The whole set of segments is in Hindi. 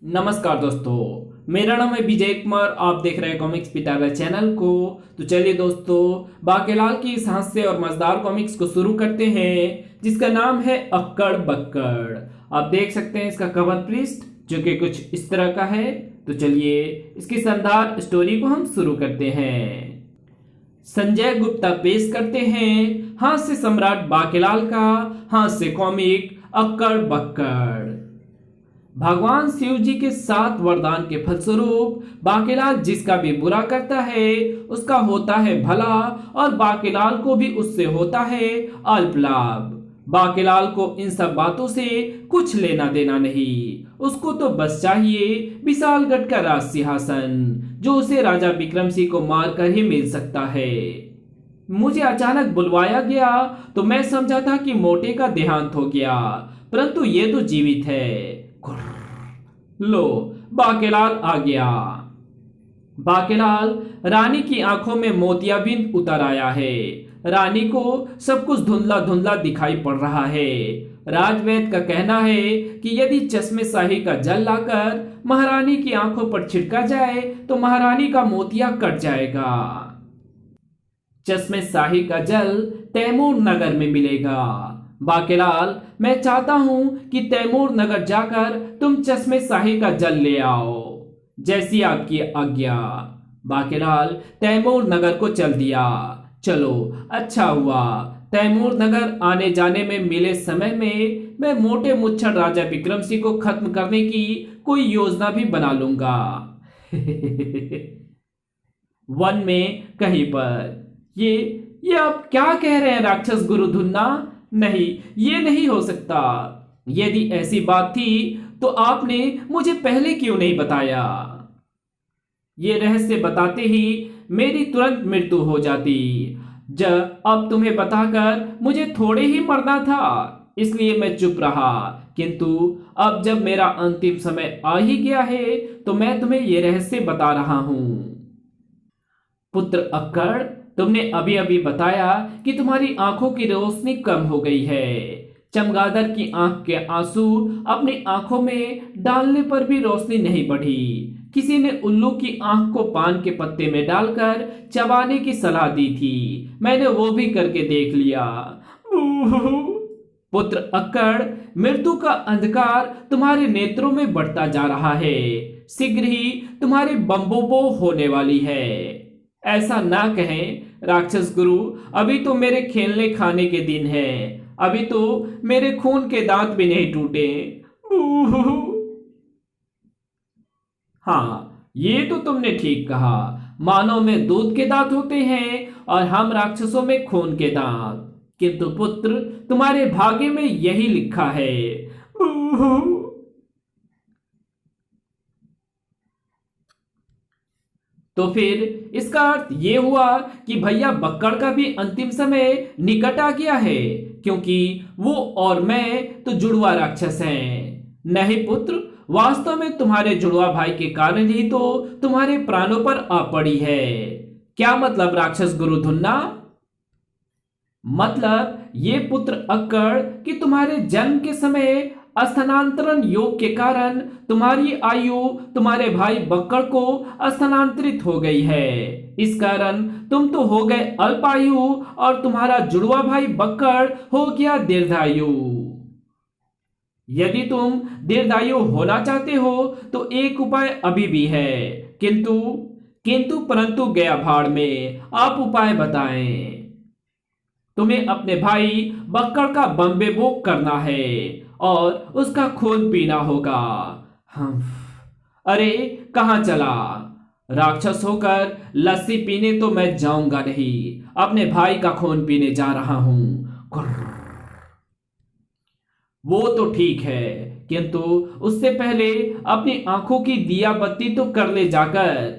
नमस्कार दोस्तों, मेरा नाम है विजय कुमार। आप देख रहे हैं कॉमिक्स पिटारा चैनल को। तो चलिए दोस्तों, बाकेलाल की इस हास्य और मजेदार कॉमिक्स को शुरू करते हैं, जिसका नाम है अक्कड़ बक्कड़। आप देख सकते हैं इसका कवर पृष्ठ, जो कि कुछ इस तरह का है। तो चलिए इसकी शानदार स्टोरी को हम शुरू करते हैं। संजय गुप्ता पेश करते हैं हास्य सम्राट बाकेलाल का हास्य कॉमिक अक्कड़ बक्कड़। भगवान शिव जी के 7 वरदान के फलस्वरूप बाकेलाल जिसका भी बुरा करता है उसका होता है भला, और बाकेलाल को भी उससे होता है अल्प लाभ। बाकेलाल को इन सब बातों से कुछ लेना देना नहीं, उसको तो बस चाहिए विशालगढ़ का राज सिंहासन, जो उसे राजा विक्रम सिंह को मारकर ही मिल सकता है। मुझे अचानक बुलवाया गया तो मैं समझा था कि मोटे का देहांत हो गया, परंतु ये तो जीवित है। लो, बाकेलाल आ गया। बाकेलाल रानी की आंखों में मोतियाबिंद उतर आया है। रानी को सब कुछ धुंधला धुंधला दिखाई पड़ रहा है। राजवैद्य का कहना है कि यदि चश्मे शाही का जल लाकर महारानी की आंखों पर छिड़का जाए तो महारानी का मोतिया कट जाएगा। चश्मे शाही का जल तैमूर नगर में मिलेगा। बाकेलाल, मैं चाहता हूं कि तैमूर नगर जाकर तुम चश्मे शाही का जल ले आओ। जैसी आपकी आज्ञा। बाकेलाल तैमूर नगर को चल दिया। चलो, अच्छा हुआ। तैमूर नगर आने जाने में मिले समय में मैं मोटे मुच्छर राजा विक्रम सिंह को खत्म करने की कोई योजना भी बना लूंगा। वन में कहीं पर। ये आप क्या कह रहे हैं राक्षस गुरु धुन्ना? नहीं, ये नहीं हो सकता। यदि ऐसी बात थी तो आपने मुझे पहले क्यों नहीं बताया? ये रहस्य बताते ही मेरी तुरंत मृत्यु हो जाती। अब तुम्हें बताकर मुझे थोड़े ही मरना था, इसलिए मैं चुप रहा। किंतु अब जब मेरा अंतिम समय आ ही गया है तो मैं तुम्हें ये रहस्य बता रहा हूं। पुत्र अक्कड़, तुमने अभी अभी बताया कि तुम्हारी आंखों की रोशनी कम हो गई है। चमगादड़ की आंख के आंसू अपनी आंखों में डालने पर भी रोशनी नहीं बढ़ी। किसी ने उल्लू की आंख को पान के पत्ते में डालकर चबाने की सलाह दी थी, मैंने वो भी करके देख लिया। पुत्र अक्कड़, मृत्यु का अंधकार तुम्हारे नेत्रों में बढ़ता जा रहा है। शीघ्र ही तुम्हारी बम्बोबो होने वाली है। ऐसा ना कहें राक्षस गुरु, अभी तो मेरे खेलने खाने के दिन है। अभी तो मेरे खून के दांत भी नहीं टूटे। हाँ, ये तो तुमने ठीक कहा। मानव में दूध के दांत होते हैं और हम राक्षसों में खून के दांत। किंतु पुत्र, तुम्हारे भाग्य में यही लिखा है। तो फिर इसका अर्थ ये हुआ कि भैया बक्कड़ का भी अंतिम समय निकट आ गया है, क्योंकि वो और मैं तो जुड़वा राक्षस हैं। नहीं पुत्र, वास्तव में तुम्हारे जुड़वा भाई के कारण ही तो तुम्हारे प्राणों पर आ पड़ी है। क्या मतलब राक्षस गुरु धुन्ना? मतलब ये पुत्र अक्कड़ कि तुम्हारे जन्म के समय स्थानांतरण योग के कारण तुम्हारी आयु तुम्हारे भाई बक्कड़ को स्थानांतरित हो गई है। इस कारण तुम तो हो गए अल्पायु और तुम्हारा जुड़वा भाई बक्कड़ हो गया दीर्घायु। यदि तुम दीर्घायु होना चाहते हो तो एक उपाय अभी भी है, किंतु परंतु गया भाड़ में। आप उपाय बताएं। तुम्हें अपने भाई बक्कड़ का बम्बे बोक करना है और उसका खून पीना होगा। हम अरे, कहां चला? राक्षस होकर लस्सी पीने तो मैं जाऊंगा नहीं, अपने भाई का खून पीने जा रहा हूं। वो तो ठीक है, किंतु उससे पहले अपनी आंखों की दिया बत्ती तो कर ले जाकर।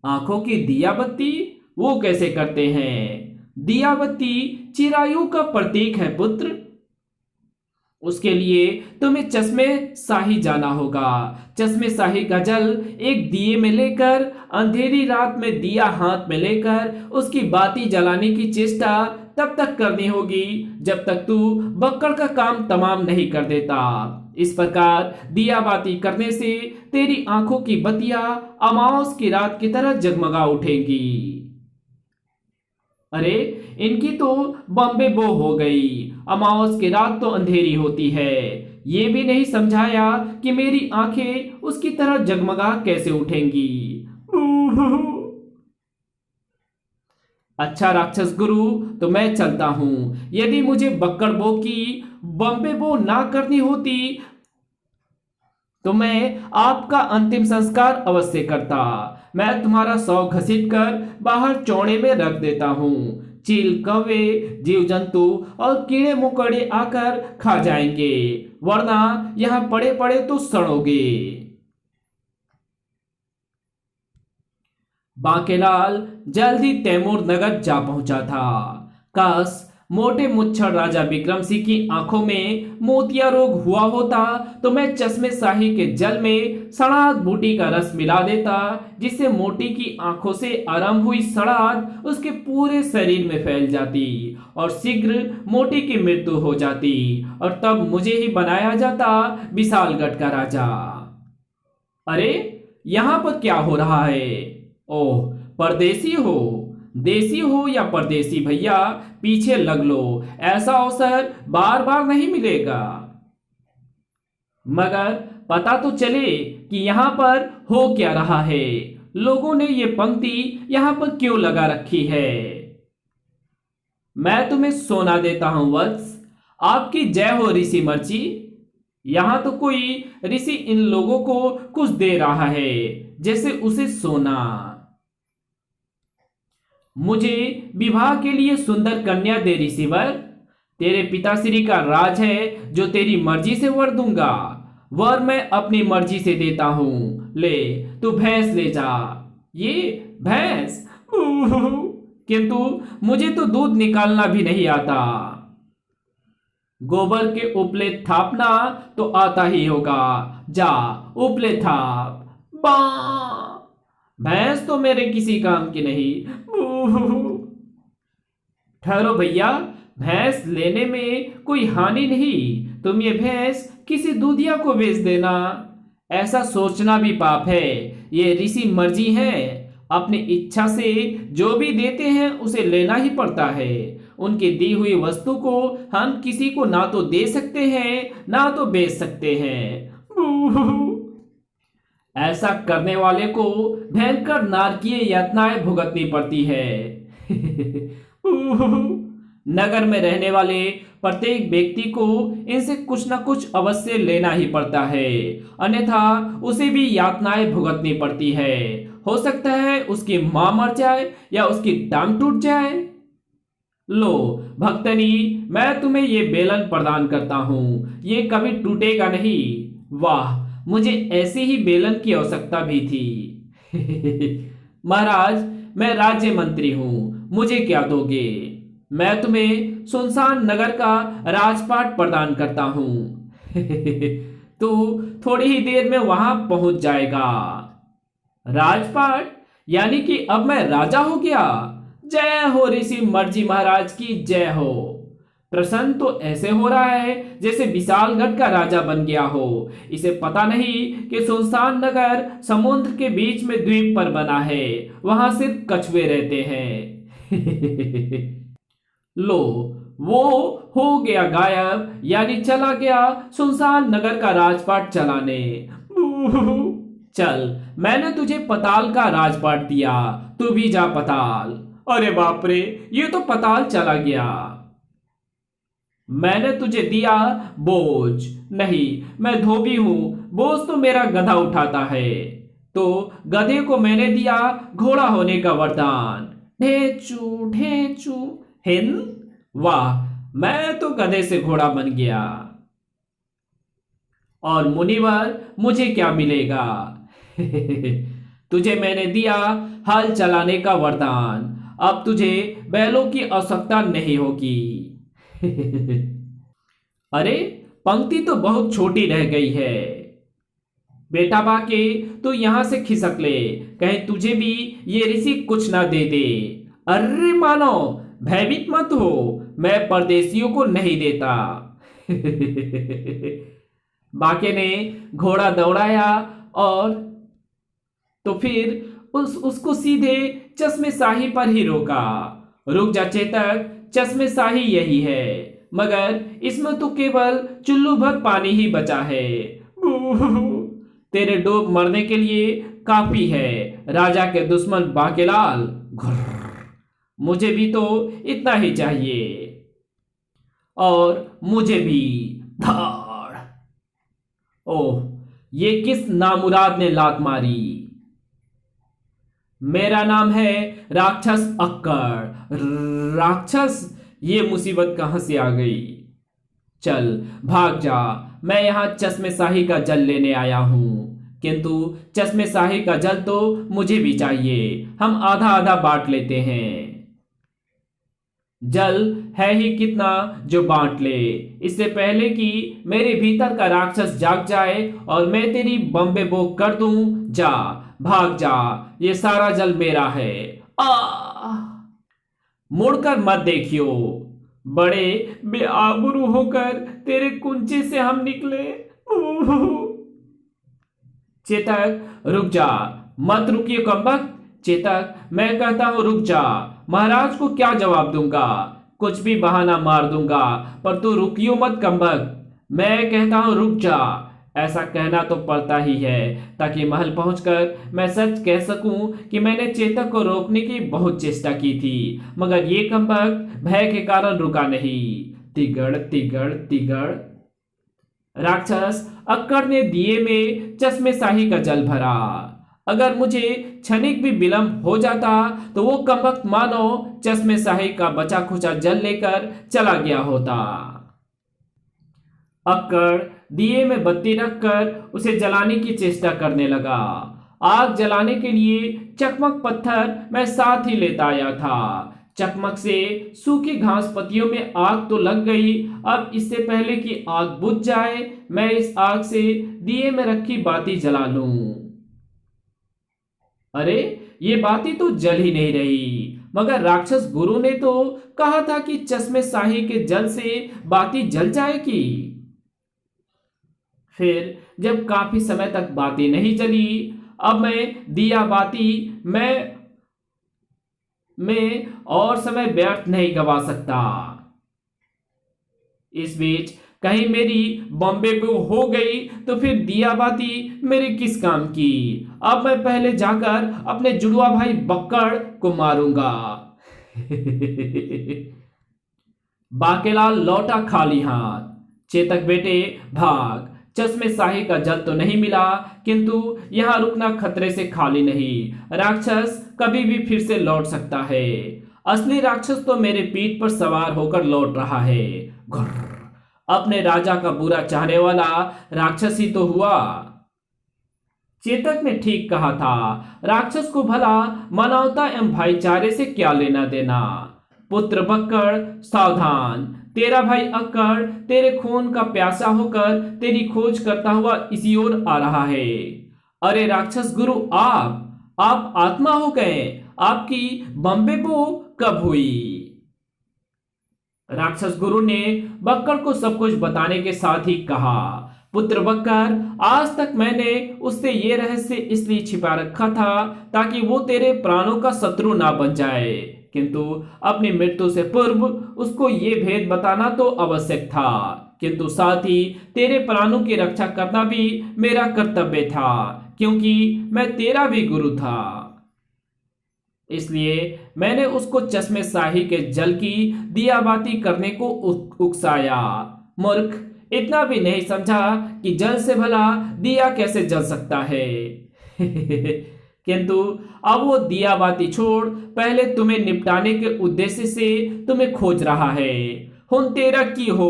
आंखों की दिया बत्ती वो कैसे करते हैं? दिया बत्ती चिरायु का प्रतीक है पुत्र। उसके लिए तुम्हें चश्मे शाही जाना होगा। चश्मे शाही का जल एक दिए में लेकर, अंधेरी रात में दिया हाथ में लेकर उसकी बाती जलाने की चेष्टा तब तक करनी होगी जब तक तू बक्कड़ का काम तमाम नहीं कर देता। इस प्रकार दिया बाती करने से तेरी आंखों की बत्तियां अमावस की रात की तरह जगमगा उठेंगी। अरे, इनकी तो बॉम्बे बो हो गई। अमावस की रात तो अंधेरी होती है, ये भी नहीं समझाया कि मेरी आंखें उसकी तरह जगमगा कैसे उठेंगी। अच्छा राक्षस गुरु, तो मैं चलता हूं। यदि मुझे बक्कड़ बो की बॉम्बे बो ना करनी होती तो मैं आपका अंतिम संस्कार अवश्य करता। मैं तुम्हारा शव घसीट कर बाहर चौड़े में रख देता हूँ। चील, कौवे, जीव जंतु और कीड़े मकोड़े आकर खा जाएंगे, वरना यहाँ पड़े पड़े तो सड़ोगे। बांकेलाल जल्द ही तैमूर नगर जा पहुंचा था। काश मोटे मुच्छर राजा विक्रम सिंह की आंखों में मोतिया रोग हुआ होता तो मैं चश्मे शाही के जल में सड़ाद बूटी का रस मिला देता, जिससे मोटी की आंखों से आरंभ हुई सड़ाद उसके पूरे शरीर में फैल जाती और शीघ्र मोटी की मृत्यु हो जाती और तब मुझे ही बनाया जाता विशालगढ़ का राजा। अरे, यहां पर क्या हो रहा है? ओह, परदेसी हो, देसी हो या परदेसी भैया, पीछे लग लो, ऐसा अवसर बार बार नहीं मिलेगा। मगर पता तो चले कि यहां पर हो क्या रहा है। लोगों ने ये पंक्ति यहां पर क्यों लगा रखी है? मैं तुम्हें सोना देता हूं वत्स, आपकी जय हो ऋषि मर्ची। यहां तो कोई ऋषि इन लोगों को कुछ दे रहा है, जैसे उसे सोना। मुझे विवाह के लिए सुंदर कन्या दे ऋषिवर। तेरे पिताश्री का राज है जो तेरी मर्जी से वर दूंगा। वर मैं अपनी मर्जी से देता हूं। ले, तू भैंस ले जा। ये भैंस? किंतु मुझे तो दूध निकालना भी नहीं आता। गोबर के उपले थापना तो आता ही होगा। जा, उपले थाप। बा, भैंस तो मेरे किसी काम की नहीं। ठहरो भैया, भैंस लेने में कोई हानि नहीं। तुम ये भैंस किसी दूधिया को बेच देना। ऐसा सोचना भी पाप है। ये ऋषि मर्जी है, अपनी इच्छा से जो भी देते हैं उसे लेना ही पड़ता है। उनकी दी हुई वस्तु को हम किसी को ना तो दे सकते हैं ना तो बेच सकते हैं। ऐसा करने वाले को भयंकर नारकीय यातनाएं भुगतनी पड़ती है। नगर में रहने वाले प्रत्येक व्यक्ति को इनसे कुछ न कुछ अवश्य लेना ही पड़ता है, अन्यथा उसे भी यातनाएं भुगतनी पड़ती है। हो सकता है उसकी मां मर जाए या उसकी टांग टूट जाए। लो भक्तनी, मैं तुम्हें ये बेलन प्रदान करता हूं, ये कभी टूटेगा नहीं। वाह, मुझे ऐसी ही बेलन की आवश्यकता भी थी। महाराज, मैं राज्य मंत्री हूं, मुझे क्या दोगे? मैं तुम्हें सुनसान नगर का राजपाट प्रदान करता हूं। तू थोड़ी ही देर में वहां पहुंच जाएगा। राजपाट? यानी कि अब मैं राजा हो गया? जय हो ऋषि मर्जी महाराज की जय हो। प्रसन्न तो ऐसे हो रहा है जैसे विशालगढ़ का राजा बन गया हो। इसे पता नहीं कि सुनसान नगर समुद्र के बीच में द्वीप पर बना है, वहां सिर्फ कछुए रहते हैं। लो, वो हो गया गायब, यानी चला गया सुनसान नगर का राजपाट चलाने। चल, मैंने तुझे पताल का राजपाट दिया, तू भी जा पताल। अरे बाप रे, ये तो पताल चला गया। मैंने तुझे दिया बोझ। नहीं, मैं धोबी हूं, बोझ तो मेरा गधा उठाता है। तो गधे को मैंने दिया घोड़ा होने का वरदान। ढेचू ढेचू हिंद। वाह, मैं तो गधे से घोड़ा बन गया। और मुनिवर, मुझे क्या मिलेगा? तुझे मैंने दिया हल चलाने का वरदान, अब तुझे बैलों की आवश्यकता नहीं होगी। अरे, पंक्ति तो बहुत छोटी रह गई है। बेटा बाके तू यहां से खिसक ले, कहीं तुझे भी ये ऋषि कुछ ना दे दे। अरे मानो, भयभीत मत हो, मैं परदेशियों को नहीं देता। बाके ने घोड़ा दौड़ाया और तो फिर उसको सीधे चश्मे शाही पर ही रोका। रुक जा चेतक, चश्मे शाही यही है, मगर इसमें तो केवल चुल्लू भर पानी ही बचा है। तेरे डूब मरने के लिए काफी है, राजा के दुश्मन बाकेलाल। मुझे भी तो इतना ही चाहिए, और मुझे भी। धाड़। ओह, ये किस नामुराद ने लात मारी? मेरा नाम है राक्षस अक्कड़। राक्षस? ये मुसीबत कहां से आ गई? चल भाग जा, मैं यहां चश्मे शाही का जल लेने आया हूं। किंतु चश्मे शाही का जल तो मुझे भी चाहिए, हम आधा आधा बांट लेते हैं। जल है ही कितना जो बांट ले, इससे पहले कि मेरे भीतर का राक्षस जाग जाए और मैं तेरी बम्बे बोक कर दूं। जा, भाग जा, ये सारा जल मेरा है। आ! मुड़कर मत देखियो, बड़े बेआबरू होकर तेरे कुंचे से हम निकले। चेतक रुक जा, मत रुकिए कमबख्त। चेतक, मैं कहता हूं रुक जा, महाराज को क्या जवाब दूंगा? कुछ भी बहाना मार दूंगा, पर तू रुकियो मत कमबख्त। मैं कहता हूं रुक जा। ऐसा कहना तो पड़ता ही है, ताकि महल पहुंचकर मैं सच कह सकूं कि मैंने चेतक को रोकने की बहुत चेष्टा की थी, मगर ये कमबख्त भय के कारण रुका नहीं। तिगड़ तिगड़ तिगड़। राक्षस अक्कड़ ने दिए में चश्मे शाही का जल भरा। अगर मुझे क्षणिक भी विलंब हो जाता तो वो कमबख्त मानो चश्मे शाही का बचा खुचा जल लेकर चला गया होता। अक्कड़ दिए में बत्ती रखकर उसे जलाने की चेष्टा करने लगा। आग जलाने के लिए चकमक पत्थर मैं साथ ही लेता आया था। चकमक से सूखी घास पत्तियों में आग तो लग गई। अब इससे पहले कि आग बुझ जाए, मैं इस आग से दिए में रखी बाती जला लूं। अरे, ये बाती तो जल ही नहीं रही, मगर राक्षस गुरु ने तो कहा था कि चश्मे शाही के जल से बाती जल जाएगी। फिर जब काफी समय तक बाती नहीं जली, अब मैं दिया बाती मैं और समय व्यर्थ नहीं गवा सकता। इस बीच कहीं मेरी बॉम्बे पे हो गई तो फिर दिया बाती मेरे किस काम की? अब मैं पहले जाकर अपने जुड़वा भाई बक्कड़ को मारूंगा। बाकेलाल लौटा खाली हाथ। चेतक बेटे भाग, चश्मे शाही का जल तो नहीं मिला, किंतु यहां रुकना खतरे से खाली नहीं। राक्षस कभी भी फिर से लौट सकता है। असली राक्षस तो मेरे पीठ पर सवार होकर लौट रहा है। घुर्र, अपने राजा का बुरा चाहने वाला राक्षस ही तो हुआ। चेतक ने ठीक कहा था, राक्षस को भला मानवता एवं भाईचारे से क्या लेना देना। पुत्र बक्कड़ सावधान, तेरा भाई अक्कड़ तेरे खून का प्यासा होकर तेरी खोज करता हुआ इसी ओर आ रहा है। अरे राक्षस गुरु, आप आत्मा हो गए, आपकी बम्बे बो कब हुई? राक्षस गुरु ने बक्कड़ को सब कुछ बताने के साथ ही कहा, पुत्र बक्कड़, आज तक मैंने उससे ये रहस्य इसलिए छिपा रखा था ताकि वो तेरे प्राणों का शत्रु ना बन जाए, किंतु अपनी मृत्यु से पूर्व उसको ये भेद बताना तो आवश्यक था, किंतु साथ ही तेरे प्राणों की रक्षा करना भी मेरा कर्तव्य था, क्योंकि मैं तेरा भी गुरु था। इसलिए मैंने उसको चश्मे शाही के जल की दियाबाती करने को उकसाया। मूर्ख, इतना भी नहीं समझा कि जल से भला दिया कैसे जल सकता है। किंतु अब वो दियाबाती छोड़ पहले तुम्हें निपटाने के उद्देश्य से तुम्हें खोज रहा है। हुन तेरा की हो।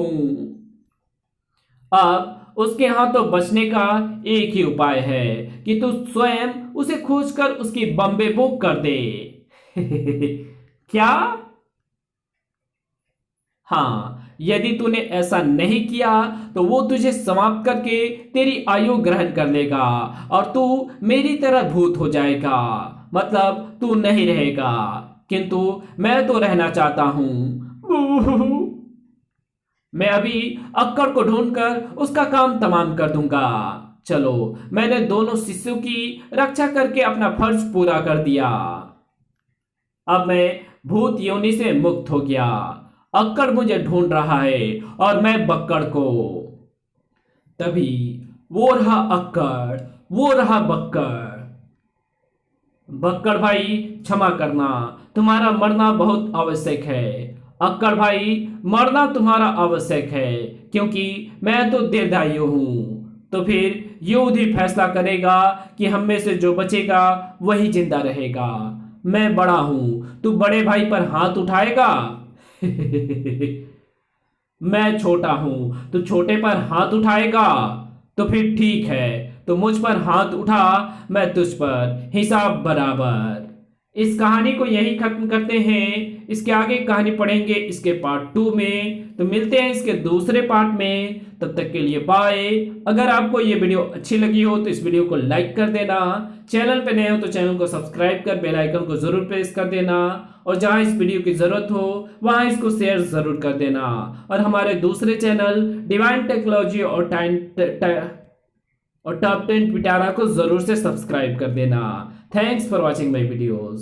अब उसके हाथों बचने का एक ही उपाय है कि तू स्वयं उसे खोजकर उसकी बम्बे बुक कर दे। क्या? हाँ, यदि तूने ऐसा नहीं किया तो वो तुझे समाप्त करके तेरी आयु ग्रहण कर लेगा और तू मेरी तरह भूत हो जाएगा, मतलब तू नहीं रहेगा। किंतु मैं तो रहना चाहता हूं। मैं अभी अक्कड़ को ढूंढकर उसका काम तमाम कर दूंगा। चलो, मैंने दोनों शिष्यों की रक्षा करके अपना फर्ज पूरा कर दिया। अब मैं भूत योनि से मुक्त हो गया। अक्कड़ मुझे ढूंढ रहा है और मैं बक्कड़ को। तभी वो रहा अक्कड़, वो रहा बक्कड़। बक्कड़ भाई क्षमा करना, तुम्हारा मरना बहुत आवश्यक है। अक्कड़ भाई, मरना तुम्हारा आवश्यक है क्योंकि मैं तो दीर्घायु हूं। तो फिर युद्ध ही फैसला करेगा कि हम में से जो बचेगा वही जिंदा रहेगा। मैं बड़ा हूं, तू बड़े भाई पर हाथ उठाएगा? मैं छोटा हूं, तू छोटे पर हाथ उठाएगा? तो फिर ठीक है, तो मुझ पर हाथ उठा, मैं तुझ पर, हिसाब बराबर। इस कहानी को यही खत्म करते हैं। इसके आगे कहानी पढ़ेंगे इसके पार्ट 2 में। तो मिलते हैं इसके दूसरे पार्ट में। तब तक के लिए बाय। अगर आपको ये वीडियो अच्छी लगी हो तो इस वीडियो को लाइक कर देना। चैनल पे नए हो तो चैनल को सब्सक्राइब कर बेल आइकन को जरूर प्रेस कर देना। और जहां इस वीडियो की जरूरत हो वहां इसको शेयर जरूर कर देना। और हमारे दूसरे चैनल डिवाइन टेक्नोलॉजी और टॉप 10 पिटारा को जरूर से सब्सक्राइब कर देना। Thanks for watching my videos.